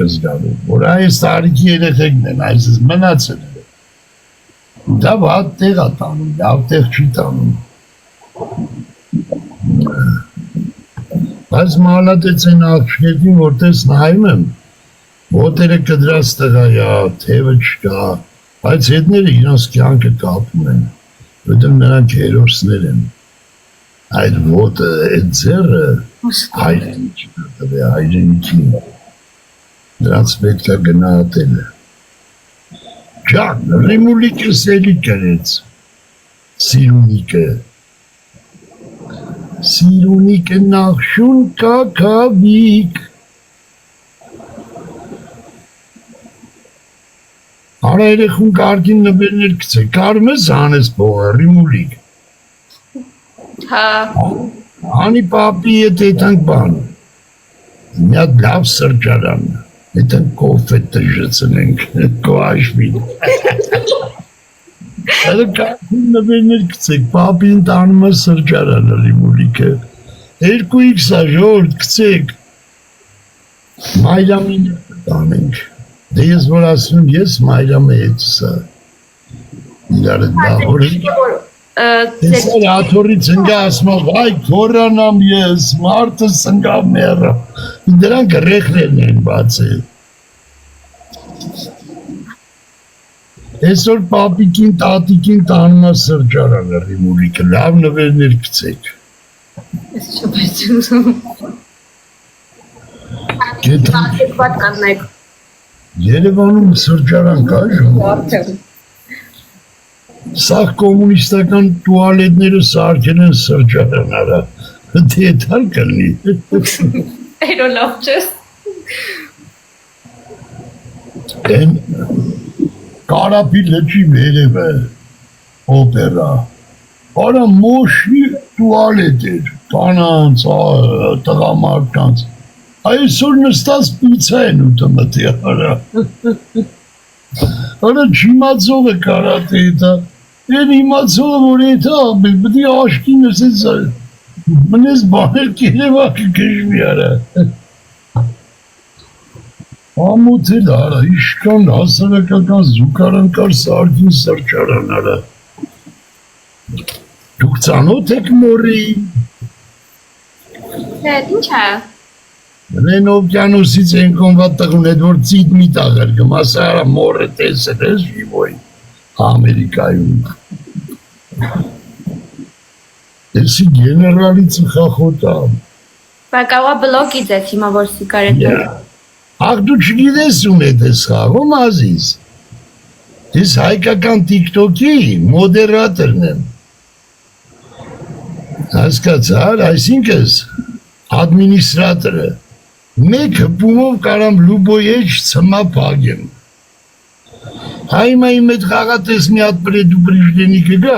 կզգալու, որ այս տարիքի երեխեքն են, այսպես մնացել են։ Դա վատ տեղ է տանում, լավ տեղ չի տանում։ Բայց մալատեց են աղջիկին, որտես նայում եմ, ոտերը կդրած տղա յա, թևը չկա, բայց հետները իրանց կյանքը կապում են, որտեղ նրանք հերոսներ են։ Այդ ոտը, այդ ձեռը հայրենիքին, նրանց պետք է գնահատել է։ Ջան, Ռիմուլիկը սելի կրեց, Սիրունիկը նախշուն կակավիկ։ Արա երեխուն կարգին նվերներ կցե, կարում ես հանես բողը, Ռիմուլիկ։ Անի պապի ետ ետանք բան, միատ լավ սրջարան, ետանք կոֆե տժեցնենք, կոաշվին։ Այդը կարգին նվերներ կցեք, պապին տանում է սրջարանը Ռիմուլիկը, 2x-ա ժորդ կցեք, մայրամին տանենք, դե ես որ ասում ես մայրամը հետսա, իրարը դահոր են, ես այլ աթորից ընգա ասմա, վայ կորանամ ես, մարդը սնգա մերը, դրանք ռեխներն են բացել, Այսօր պապիկին, տատիկին տանում է սրջարանը Ռիմուլիկը, լավ նվերներ կցեք։ Ես չպայցում։ Երևանում սրջարան կա ժում։ Սաղ կոմունիստական տուալետները սարքել են սրջարան արա, դետար կլնի։ Այրո լավ չես։ Են Կարապի լճի վերև է, օպերա, արա մոշի տուալետ էր, կանանց, տղամարդկանց, այսօր նստած պիցա են ուտը մտի արա, արա չիմացող է կարատը հետա, են իմացողը որ հետա, բդի աշկին նսեց, մնես բաներ կերևակը կշմի արա, Ամոթ էլ արա, իշկան հասարակական զուգարան կար սարդին սրջարան արա։ Դուք ծանոթ եք մորի։ Ինչ է։ Մնեն օվկյանոսից են կոնվատ տղուն էդ որ ծիտ մի տաղեր գմասա արա մորը տեսել ես ժիվոյ Ամերիկայում։ Եսի գեներալի ծխախոտ ամ։ Բակավա բլոգից ես հիմա որ սիկարետը։ Աղ դու չգիտես ում է դես խաղում ազիզ, ես հայկական տիկտոքի մոդերատորն եմ, հասկացար, այսինքս ադմինիստրատորը, մեկ հպումով կարամ լուբոյեչ ծմա պագեմ, հայմա իմ էդ խաղատես մի հատ պրեդուբրիժդենի կգա,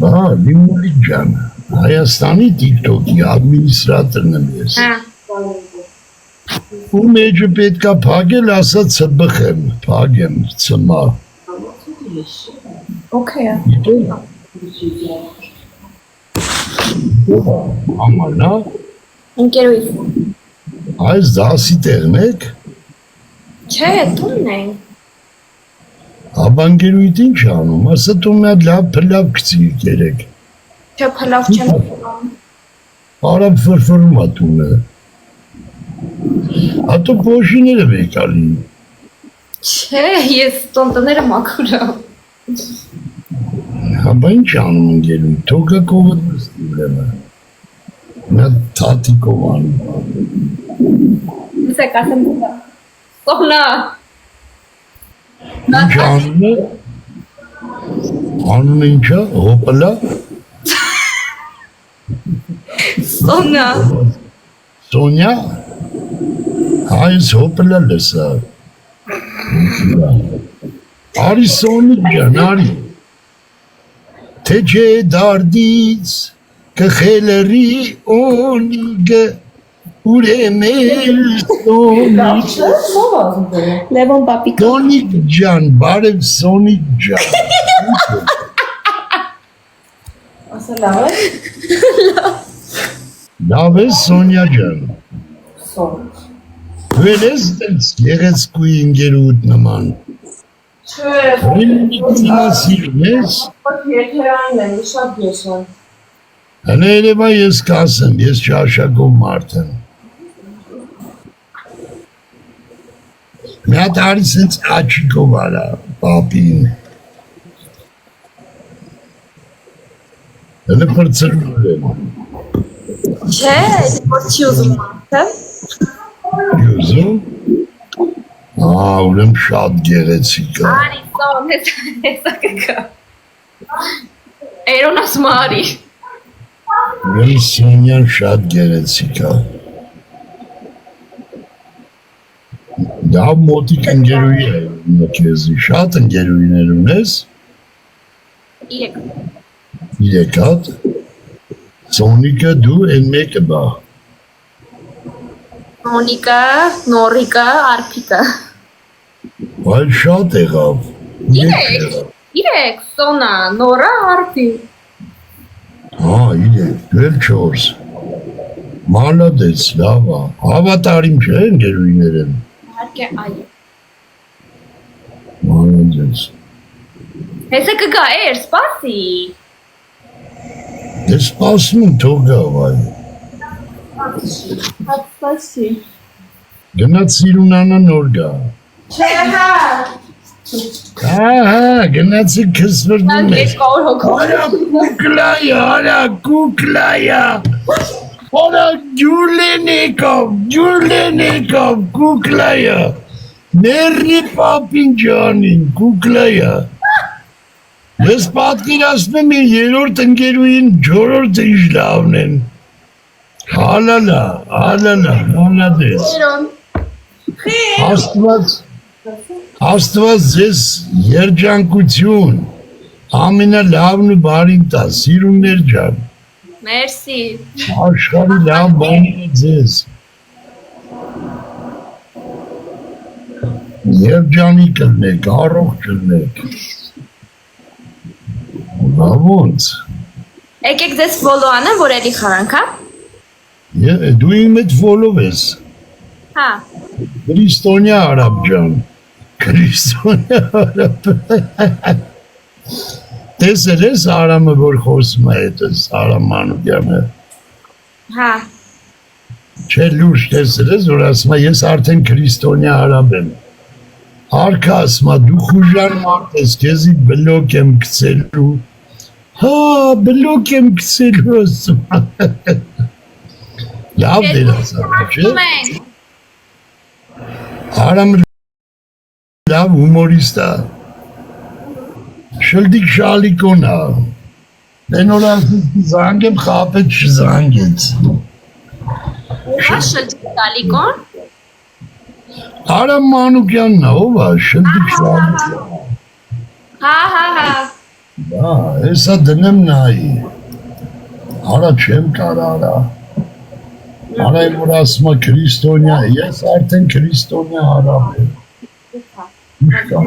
բա, Ռիմուլիկ ջանը, Հայաստանի տիկտոքի ադմինիստրատորն եմ ես։ Ու մեջը պետքա պագել ասա ծբխեմ, պագեմ, ծմա։ Okay։ Ամանա։ Ընկերուից։ Այս դասի տեղն եք։ Չէ, տունն են։ Աբանգերույթ ինչ անում, ասա տու մի հատ լավ փլավ կցի կերեք։ Չէ, փլավ չեմ անում։ Արամ ֆրֆրում ատունը։ Ատո պոշիները վեկալի։ Չէ, ես տոնտները մաքուր եմ։ Հաբա ինչ անում ընկերույթ, թոկա կողըտ նստի ուրեմը։ Նա թատիկով անում։ Ես եք ասեմ դուկա։ Սողնա։ Ինչ անում է։ Անունը ինչա, հոպլա։ Սոնա։ Սոնյա։ Այս հոպլա լսա։ Արի Սոնիկ ջան, արի։ Թե չէ դարդից կխելերի օնիգը ուրեմել Սոնիկ։ Լևոն պապիկ։ Սոնիկ ջան, բարև Սոնիկ ջան։ Ասա լավ է։ Լավ ես Սոնյա ջան։ Սոն։ Դու ես տենց գեղեցկուի ընկերուդ նման։ Չէ, Ռիմասիրում ես։ եթերանն եմ, շատ ես եմ։ Հələ երևա ես կասեմ, ես ճաշակով մարդ եմ։ Մի հատ արի սենց աչիկով արա, պապին։ Հələ պրծրուր եմ։ Չէ, որ չի ուզում մարդը։ Յուզում։ Ուրեմ շատ գեղեցիկ է։ Արի, Սոն, հեսա կկա։ Էրոն ասում արի։ Ուրեմ Սոնյան շատ գեղեցիկ է։ Դա մոտիկ ընկերուի է քեզի, շատ ընկերուիներ ունես։ 3։ 3 հատ։ Սոնիկը դու են մեկը բա։ Մոնիկա, Նորիկա, Արփիկա։ Բայց շատ եղավ։ 3, Սոնա, Նորա, Արփի։ 3, դու էլ 4։ Մալադես, լավ է։ Հավատարիմ չէ ընկերուիներ են։ Իհարկե այո։ Մալադես։ Հեսա կգա էր, սպասի։ Դե սպասում եմ թող գա վայ։ Սպասի։ Գնաց Սիրունանը նոր գա։ Չէ, հա։ Գնացի քսվրդում ես։ Կոր հոգ։ Արա կուկլայա։ Արա ջուլենիկով, կուկլայա։ Ներնի պապին ջանին, կուկլայա։ Ես պատկերացնում եմ երրորդ ընկերուին չորրորդը ինչ լավն են։ Հալալա, հալադես։ Աստված ձեզ երջանկություն, ամենալավն ու բարին տա, սիրուններ ջան, Մերսի։ աշխարհի լավ բաները ձեզ։ Երջանիկ ըլնեք, առողջ ըլնեք։ Ոնց։ Եկեք ձեզ ֆոլո անեմ, որ էլի խաղանք, հա։ Դու իմ հետ ֆոլով ես։ Հա։ Քրիստոնյա արաբ ջան։ Քրիստոնյա արաբ։ Տեսել ես Արամը, որ խոսում է հետս, Արամ Մանուկյանը։ Հա։ Չէ լուրջ տեսել ես, որ ասում է ես արդեն քրիստոնյա արաբ եմ։ Արքա ասում է դու խուժան մարդ ես, քեզի բլոկ եմ գցելու։ Հա, բլոկ եմ գցելու ասում։ Լավ դեր ասա, չէ։ Արամը լավ հումորիստ է։ Շլդիկ շալիկոն է։ Դենոր ասում զանգ եմ խապեց չզանգեց։ Ո՞վ շլդիկ շալիկոն։ Արամ Մանուկյանն է, ով է, շլդիկ շալիկոն։ Հա։ Դա, հեսա դնեմ նայի։ Արա չեմ կար արա։ Արա եմ որ ասում է քրիստոնյա, ես արդեն քրիստոնյա արաբ եմ։ Ինչ կան։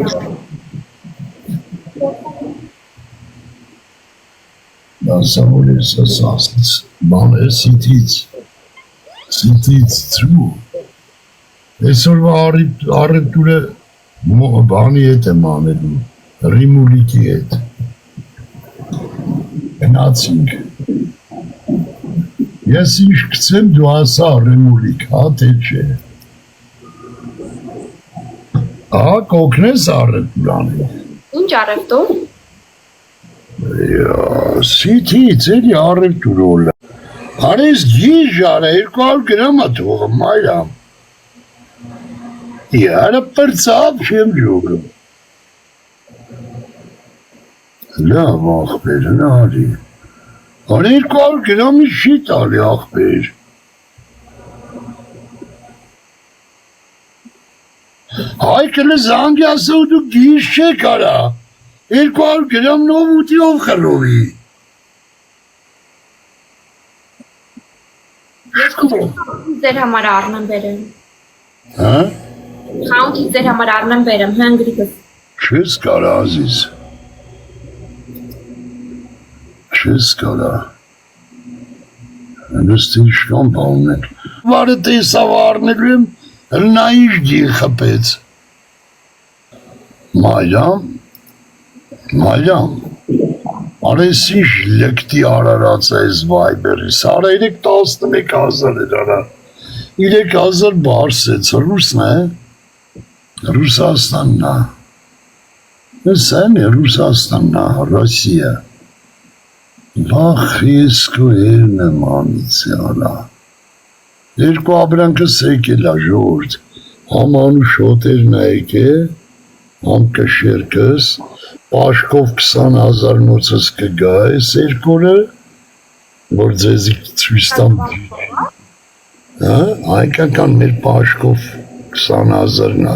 Դասա որ ես ասած, բան է սիտից ծրու։ Այսօրվա առևտուրը բանի հետ եմ անելու, ռիմուլիկի հետ։ Գնացինք։ Ես ինչ գցեմ դու ասա ռիմուլիկ, հա թե չէ։ Կօգնես առևտուր անել։ Ինչ առևտուր։ Սիթից էլի առևտուր օլա։ Արես գիժ արա 200 գրամ է թողը մայրամ։ Յարա պրծավ չեմ ջոգում։ Լավ աղբեր, նարի։ Արա 200 գրամի չի տալի աղբեր։ Հայկը զանգի ասա ու դու գիժ չեք արա։ 200 գրամ նով ուտիով խլովի։ Ձեր համար առնեմ բերեմ։ Հա? Խանութի ձեր համար առնեմ բերեմ, հանգրիկս։ Չես կարա ազիզ։ Չես կարա։ Նստի շկան բաններ։ Վարը տեսավ առնելու եմ, հլնայիշ գին խպեց։ Մայրամ, արեսի լկտի արարած այս վայբերիս, արա 11,000 էր արա, 3,000 բարսեց, ռուսն է, Ռուսաստանն է, սեն է Ռուսաստանն է, Ռոսիա, վախ եսկու երն եմ անիցի արա, երկու աբրանքը սեկել է ժորդ, համանու շոտերն է եք է, համ կշերքս, պաշկով 20,000 նոցս կգա է սերկորը, որ ձեզի ծույստամ այկական մեր պաշկով 20,000-նա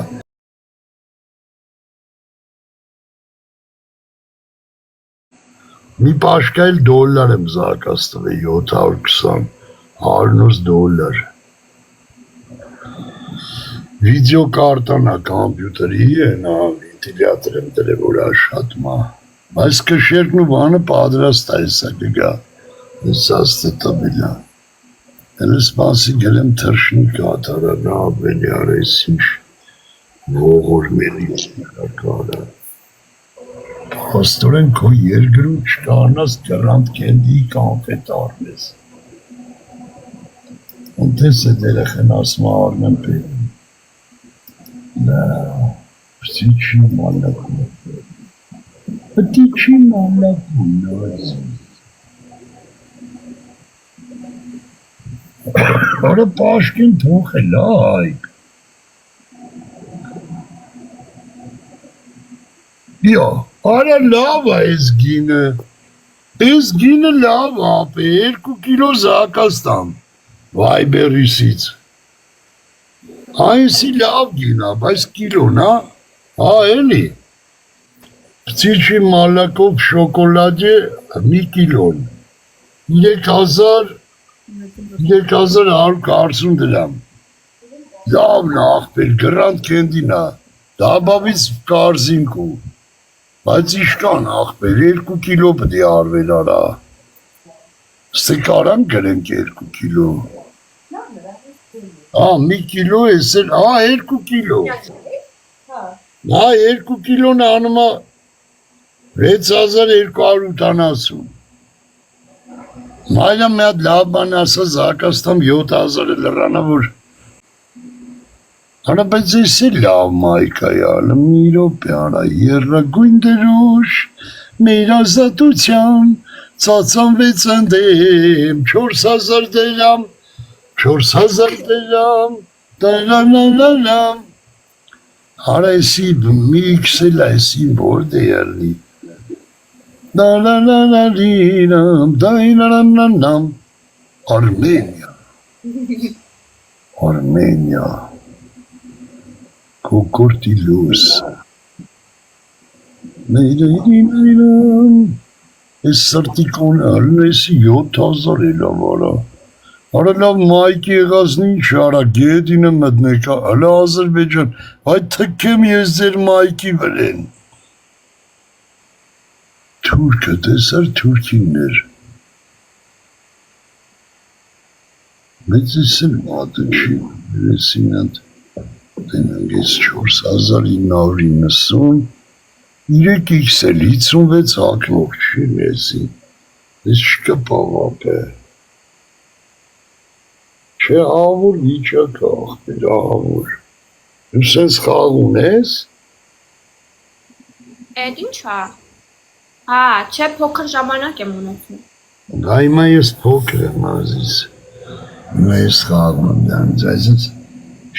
մի պաշկայլ դոլար եմ զարկաստվել 720 հարնոս դոլար վիդեոկարտան է կամպյուտերի ենա վենտիլյատր եմ դրել որ աշխատմա այս կշերքն ու բանը պատրաստ է հեսա կգա հեսաս տտաբիլա էլ սպասի գելեմ թրշնի կատարան ավելի արեսինչ ողորմելի կարը փաստորեն քո երկրում չկարնաս գրանտ կենդի կանֆետ արնես ունտես է դերեխեն ասմա արնեմ պերում Птичий молоко. Птичий молоко. Ora Пашкин թող է լայք։ Yo, արա լավ է այս գինը լավ է, 2 կիլո զակաստամ, վայբերիսից։ Այսի լավ գինա, բայց կիլոն, էլի, պծիչի մալակով շոկոլադի մի կիլոն, 3,140 դրամ, լավն աղբեր, գրանտ կենդինա, դաբավից կարզինքու, բայց իշկան աղբեր, 2 կիլո պտի արվել արա, ստեկարան գրենք 2 կիլո, մի կիլո էսել, 2 կիլո, 2 կիլոն անումա 6,280, մայլամ մի հատ լավ բան ասա զակաստամ 7,000 լրանա որ, արա բայց ես է լավ մայկա յալը, մի ռոպե արա, երրագույն դրուշ, մեր ազատության, ծացանվեց ընդեմ, 4,000 դրամ, 4,000 դրամ, դարանալալամ, արա եսի միքսել եսի որդ է յարլի, դարանալալիրամ, դայնարանանամ, Արմենիա, կոկորտիլոս, նայրայրինայրամ, ես սրտիկոն ալն եսի 7,000 էլավ արա, Արա լավ մայքի եղածն ինչ արա, գետինը մտնեկա, հլա Ադրբեջան, այդ թքեմ ես ձեր մայքի վրեն։ Թուրքը, տեսար թուրքիններ։ Մեծ ես էլ մատը չի, երեսին հատ, դենանք ես 4,990, 3x էլ 56 հակնող չի մեզի, ես չկա պավապ է։ Չէ աղուր վիճակ աղբեր աղուր, ու սենց խաղ ունես? Էդ ինչա, չէ փոքր ժամանակ եմ ունեցնում։ Հիմա ես փոքր եմ ազիս, հիմա ես խաղում եմ դանց, այսինց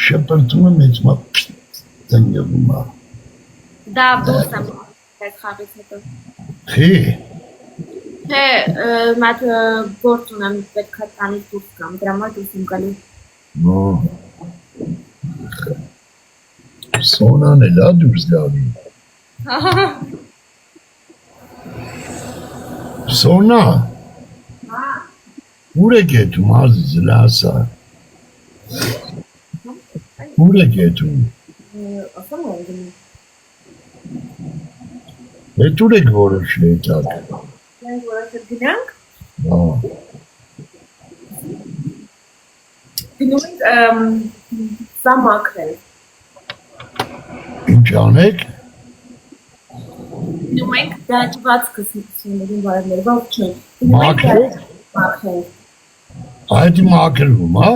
շպրտում եմ էց մա տնյվում է։ Դա դուրս եմ այդ խաղից հետո։ Թե։ Թե մատ գործ ունեմ պետք է տանից դուրս գամ, դրա համար դուրս եմ գալու։ Սոնան էլ դուրս գալի։ Սոնա։ Ուր է գետում ազիզ լասա։ Ուր է գետում։ Ասում եմ գնում։ Հետ ուր եք որոշ հետակ։ Մենք որոշել գնանք։ Գնում ենք զամակրել։ Ինչ անեք։ Գնում ենք դաջվածքը սննդին բարելավել, ոչ չէ։ Մաքրել։ Մաքրել։ Այդ մաքրվում, հա։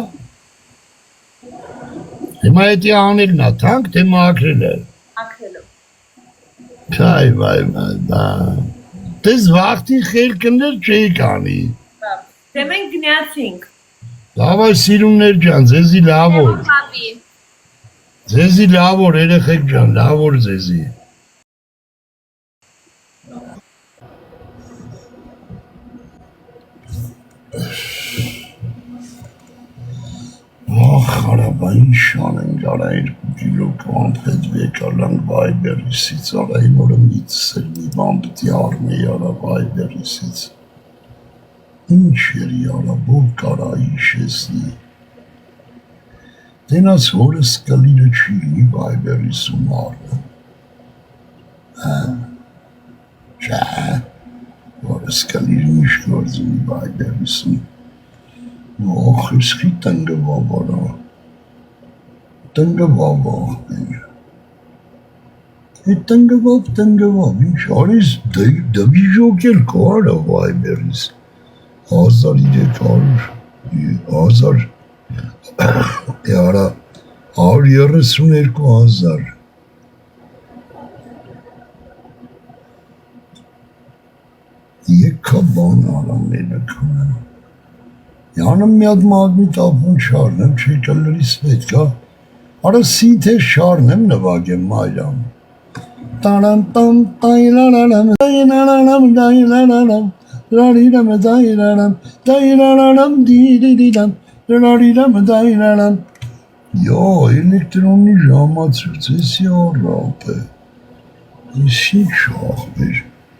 Հիմա էդի անելն է, թանկ թե մաքրելը։ Մաքրելը։ Քայ վայ, դες վախտի խելքներ չի կանի։ Դե մենք գնացինք։ Լավ է սիրուններ ջան, ձեզի լավ օր։ Պապի։ Ձեզի լավ օր երեխեք ջան, լավ օր ձեզի։ Ախ, հարաբա ինչ անենք արա 2 կիլո կանտ հետ վեկալանք վայբերիսից, արա իմ օրը միցսել մի բան պտի արմեի արա վայբերիսից։ Ինչ երի արա, որ կարա իշեսնի։ Դենաց հորս կլիրը չի լինի վայբերիսում արը։ Չէ, հորս կլիրը ինչ գործունի վայբերիսում։ Ախ, իսկի տնգվավ արա։ Տնգվավ աղբեր։ Այդ տնգվավ, ինչ արիս դվիժոք էլ կո արա վայբերիս։ 1300, Արա 132,000 Եկա բան արանելը կոնեմ Յանım մի հատ մագնիտ ապուն շարնեմ, չի կլրիս պետք է Արա սիթ է շարնեմ նվագեմ մայրամ Տարան տամ տայրարարամ Դայրարարամ Դայրարարամ Դայրարարամ Դիրիրիրամ Դայրարարամ Յո, էլեկտրոնի ժամացրուց էսի առապ է Էսի չախվեր